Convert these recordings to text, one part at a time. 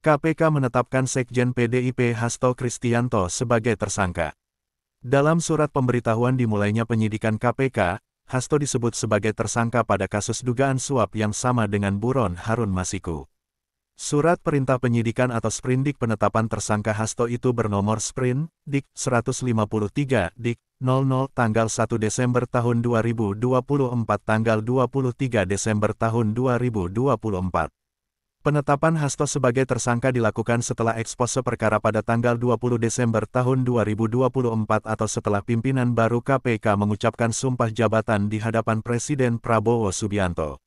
KPK menetapkan Sekjen PDIP Hasto Kristianto sebagai tersangka. Dalam surat pemberitahuan dimulainya penyidikan KPK, Hasto disebut sebagai tersangka pada kasus dugaan suap yang sama dengan buron Harun Masiku. Surat perintah penyidikan atau sprindik penetapan tersangka Hasto itu bernomor Sprin, Dik. 153, Dik. 00 tanggal 1 Desember tahun 2024 tanggal 23 Desember tahun 2024. Penetapan Hasto sebagai tersangka dilakukan setelah ekspose perkara pada tanggal 20 Desember tahun 2024 atau setelah pimpinan baru KPK mengucapkan sumpah jabatan di hadapan Presiden Prabowo Subianto.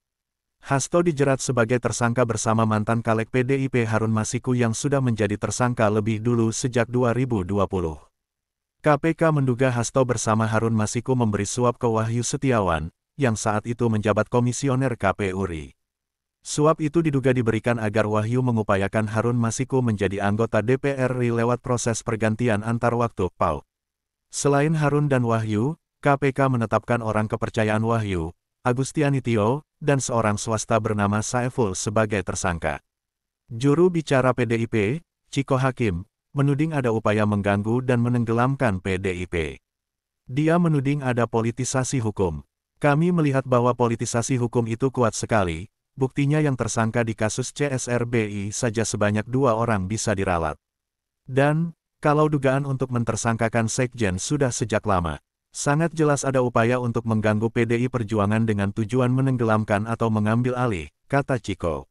Hasto dijerat sebagai tersangka bersama mantan caleg PDIP Harun Masiku yang sudah menjadi tersangka lebih dulu sejak 2020. KPK menduga Hasto bersama Harun Masiku memberi suap ke Wahyu Setiawan, yang saat itu menjabat komisioner KPU RI. Suap itu diduga diberikan agar Wahyu mengupayakan Harun Masiku menjadi anggota DPR RI lewat proses pergantian antar waktu (PAU). Selain Harun dan Wahyu, KPK menetapkan orang kepercayaan Wahyu, Agustiani Tio, dan seorang swasta bernama Saiful sebagai tersangka. Juru bicara PDIP, Ciko Hakim, menuding ada upaya mengganggu dan menenggelamkan PDIP. Dia menuding ada politisasi hukum. Kami melihat bahwa politisasi hukum itu kuat sekali. Buktinya yang tersangka di kasus CSRBI saja sebanyak 2 orang bisa diralat. Dan, kalau dugaan untuk mentersangkakan Sekjen sudah sejak lama, sangat jelas ada upaya untuk mengganggu PDI Perjuangan dengan tujuan menenggelamkan atau mengambil alih, kata Ciko.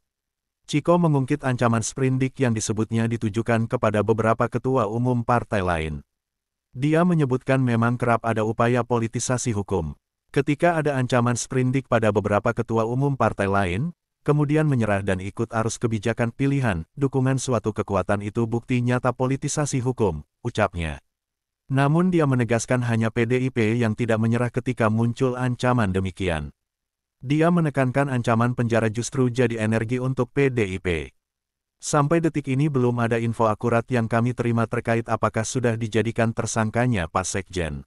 Ciko mengungkit ancaman sprindik yang disebutnya ditujukan kepada beberapa ketua umum partai lain. Dia menyebutkan memang kerap ada upaya politisasi hukum. Ketika ada ancaman sprindik pada beberapa ketua umum partai lain, kemudian menyerah dan ikut arus kebijakan pilihan, dukungan suatu kekuatan itu bukti nyata politisasi hukum, ucapnya. Namun dia menegaskan hanya PDIP yang tidak menyerah ketika muncul ancaman demikian. Dia menekankan ancaman penjara justru jadi energi untuk PDIP. Sampai detik ini belum ada info akurat yang kami terima terkait apakah sudah dijadikan tersangkanya Pak Sekjen.